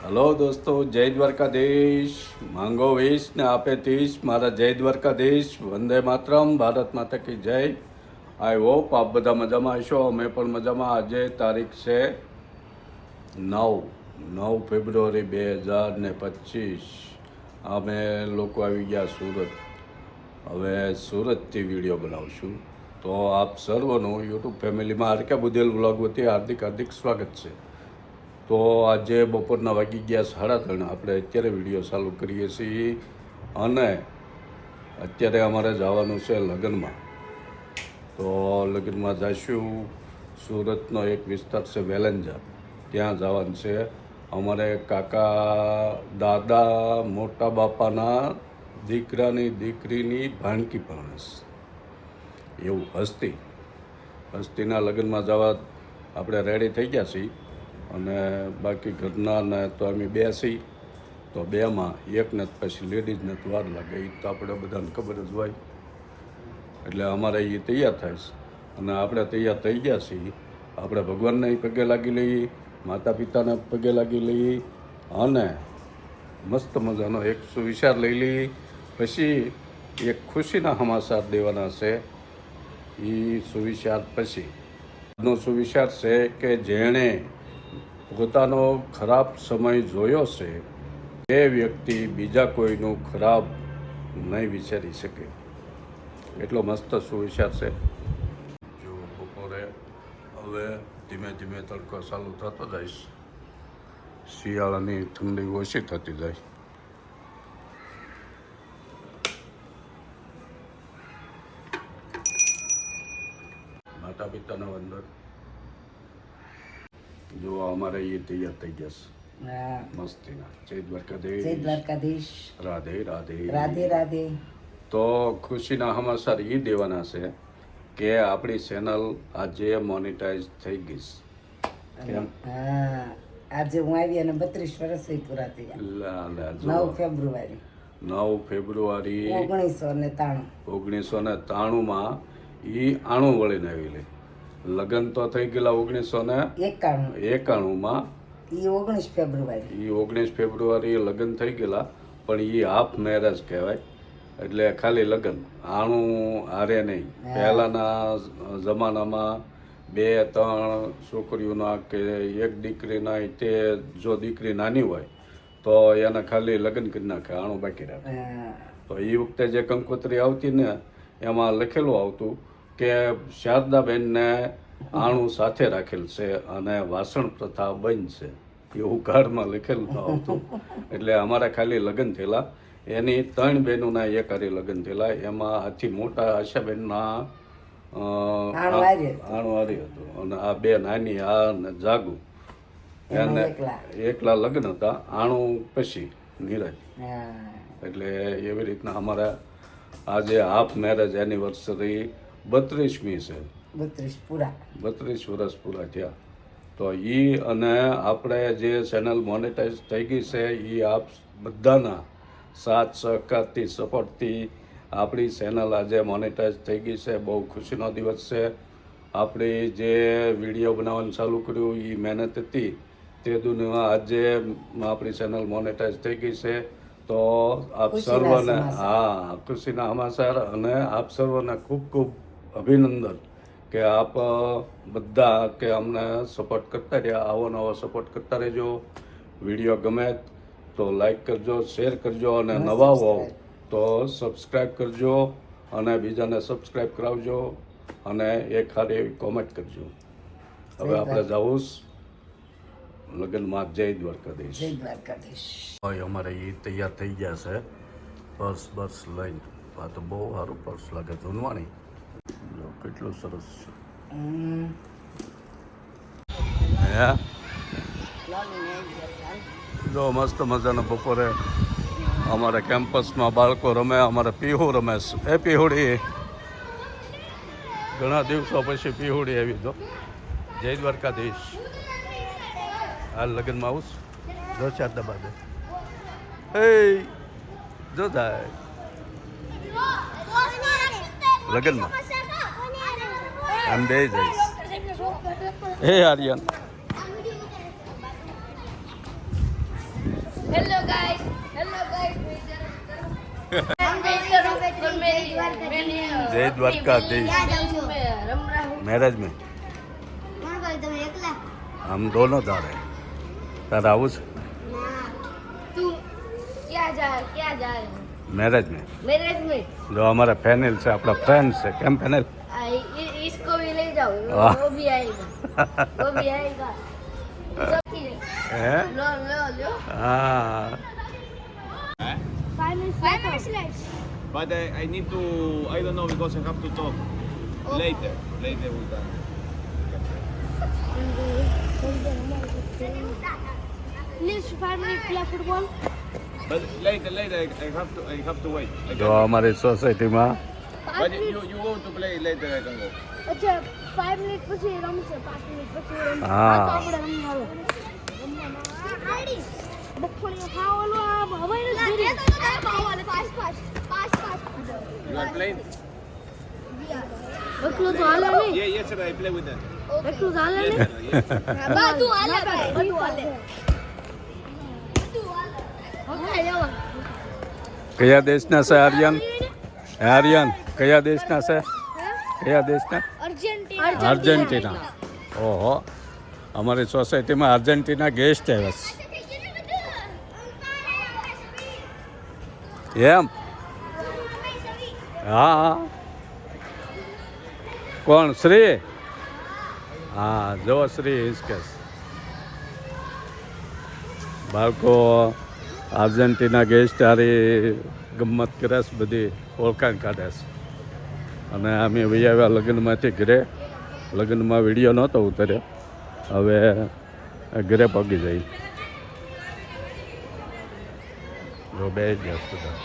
Hello દોસ્તો, જય દ્વારકાધીશ. માંગો 20 ને આપે 30. મારા જય દ્વારકાધીશ. વંદે માતરમ. ભારત માતા કી જય. આઈ હોપ આપ બધા મજામાં હશો. અમે પણ મજામાં. આજે તારીખ છે 9 ફેબ્રુઆરી 2025. અમે લોકો આવી ગયા સુરત. હવે સુરતથી વિડીયો બનાવશું. તો આપ સર્વનું યુટ્યુબ ફેમિલીમાં આરકે બુદેલ વ્લોગ વતી હાર્દિક સ્વાગત છે. તો આજે બપોરના વાગી ગયા 3:30. આપણે અત્યારે વિડીયો ચાલુ કરીએ છીએ અને અત્યારે અમારે જવાનું છે લગ્નમાં. તો લગ્નમાં જઈશું. સુરતનો એક વિસ્તાર છે વેલંજા, ત્યાં જવાનું છે. અમારે કાકા દાદા મોટા બાપાના દીકરાની દીકરીની ભાણકી પરણસ, એવું હસ્તીના લગ્નમાં જવા આપણે રેડી થઈ ગયા છીએ. અને બાકી ઘરના ને તો અમે બે છીએ, તો બેમાં એકને પછી લેડીઝને તો વાર લાગે, એ તો આપણે બધાને ખબર જ હોય. એટલે અમારે એ તૈયાર થાય છે અને આપણે તૈયાર થઈ ગયા છીએ. આપણે ભગવાનને પગે લાગી લઈએ, માતા પિતાને પગે લાગી લઈએ અને મસ્ત મજાનો એક સુવિચાર લઈ લઈએ. પછી એક ખુશીના સમાચાર દેવાના છે. એ સુવિચાર પછીનો સુવિચાર છે કે જેણે પોતાનો ખરાબ સમય જોયો છે તે વ્યક્તિ બીજા કોઈનું ખરાબ નહીં વિચારી શકે. એટલો મસ્ત સુવિચાર છે. જો બપોરે હવે ધીમે ધીમે તડકો ચાલુ થતો જાય, શિયાળાની ઠંડી ઓછી થતી જાય. માતા પિતાના વંદન. જો અમારે એ તૈયાર થઈ ગયા છે મસ્તીના. જય દ્વારકાધીશ. જય દ્વારકાધીશ. રાધે રાધે. રાધે રાધે. તો ખુશીના સમાચાર એ દેવાના છે કે આપણી ચેનલ આજે મોનિટાઈઝ થઈ ગઈ છે. હા, આજે હું આવી અને 32 વર્ષ પૂરા થયા. 9 ફેબ્રુઆરી 1993માં એ 91 વળીને આવેલી. લગ્ન તો થઈ ગયેલા 1991માં. એ 19 ફેબ્રુઆરી લગ્ન થઈ ગયેલા, પણ એ હાફ મેરેજ કહેવાય. એટલે ખાલી લગ્ન, આણું હારે નહીં. પહેલાંના જમાનામાં 2-3 છોકરીઓના કે એક દીકરીના, તે જો દીકરી નાની હોય તો એને ખાલી લગ્ન કરી નાખે, આણું બાકી રાખે. તો એ વખતે જે કંકોત્રી આવતી ને એમાં લખેલું આવતું કે શારદાબેનને આણું સાથે રાખેલ છે અને વાસણ પ્રથા બંધ છે, એવું કાર્ડમાં લખેલું આવતું. એટલે અમારા ખાલી લગ્ન થયેલા. એની 3 બહેનોના એક હારે લગ્ન થયેલા. એમાં આથી મોટા આશાબેનના આણું હારી હતું અને આ 2 નાની, આ ને જાગુ, એને એકલા લગ્ન હતા. આણું પછી નીરજ. એટલે એવી રીતના અમારા આજે હાફ મેરેજ એનિવર્સરી 32મી છે. 32 વર્ષ પૂરા થયા. તો એ અને આપણે જે ચેનલ મોનેટાઈઝ થઈ ગઈ છે, એ આપ બધાના સાથ સહકારથી, સપોર્ટથી આપણી ચેનલ આજે મોનેટાઈઝ થઈ ગઈ છે. બહુ ખુશીનો દિવસ છે. આપણી જે વિડીયો બનાવવાનું ચાલુ કર્યું એ મહેનત હતી, તે દુનિયા આજે આપણી ચેનલ મોનેટાઈઝ થઈ ગઈ છે. તો આપ સર્વને ખુશીના સમાચાર અને આપ સર્વને ખૂબ ખૂબ અભિનંદન કે આપ બધા કે અમને સપોર્ટ કરતા રહ્યા. આવો નવો સપોર્ટ કરતા રહેજો. વિડીયો ગમે તો લાઈક કરજો, શેર કરજો અને નવા હો તો સબસ્ક્રાઈબ કરજો અને બીજાને સબસ્ક્રાઈબ કરાવજો અને એક સારી એવી કોમેન્ટ કરજો. હવે આપણે જવું લગ્નમાં. જય દ્વારકાધીશ. જય દ્વારકાધીશ. અમારે એ તૈયાર થઈ ગયા છે પર્સ લઈને. આ તો બહુ સારું પર્સ લાગે, ધૂનવાણી. જો કેટલું સરસ છે. જો મસ્ત મજાના બપોરે અમારા કેમ્પસમાં બાળકો રમે. અમારે પીહુ રમે છે. એ પીહુડી ઘણા દિવસો પછી પીહુડી આવી. તો જય દ્વારકાધીશ. આ લગ્નમાં આવું જો 4 દબા દે. એ જો જાય લગ્નમાં આમ બે જઈશ. હે આર્યન હેલો ગાઈસ જય દ્વારકાધીશ मैरिज में हम दोनों जा रहे हैं तारा आવું છે तू क्या जा मैरिज में मैरिज में जो हमारा फैनल से अपना फ्रेंड से केम फैनल इसको भी ले जाओ वाह। वो भी आएगा सब ठीक है है लो हाँ 5 minutes left. But I need to, I don't know, because I have to talk later with that. Please 5 minutes play football. But later, I have to wait. I જો can, અમારી સોસાયટીમાં but you go to play later, I can go. अच्छा 5 minute પછી રમશે 5 minute પછી રમશે હા. આ તો આપણે રમી હાલો બખોડી ખાવાનું આ હવે નથી You are playing? બખલો તો હાલે નહીં Yeah, yesterday I played with them. બખલો તો હાલે નહીં Yes. બધું હાલે બધું હાલે ઓકે જવા કયા દેશના છે આર્યન આર્યન કયા દેશના છે કયા દેશના અર્જેન્ટિના ઓહો અમારી સોસાયટીમાં અર્જેન્ટિના ગેસ્ટ આવ્યા છે એમ હા કોણ શ્રી હા જો શ્રી હિસ્કેસ બાળકો અર્જેન્ટિના ગેસ્ટ હારી ગમત કરે છે બધી ઓળખાણ કાઢે છે અને અમે વહી આવ્યા લગ્નમાંથી ઘરે લગ્નમાં વિડીયો નહોતો ઉતર્યો હવે ઘરે પગી જઈ જો બે જ બધા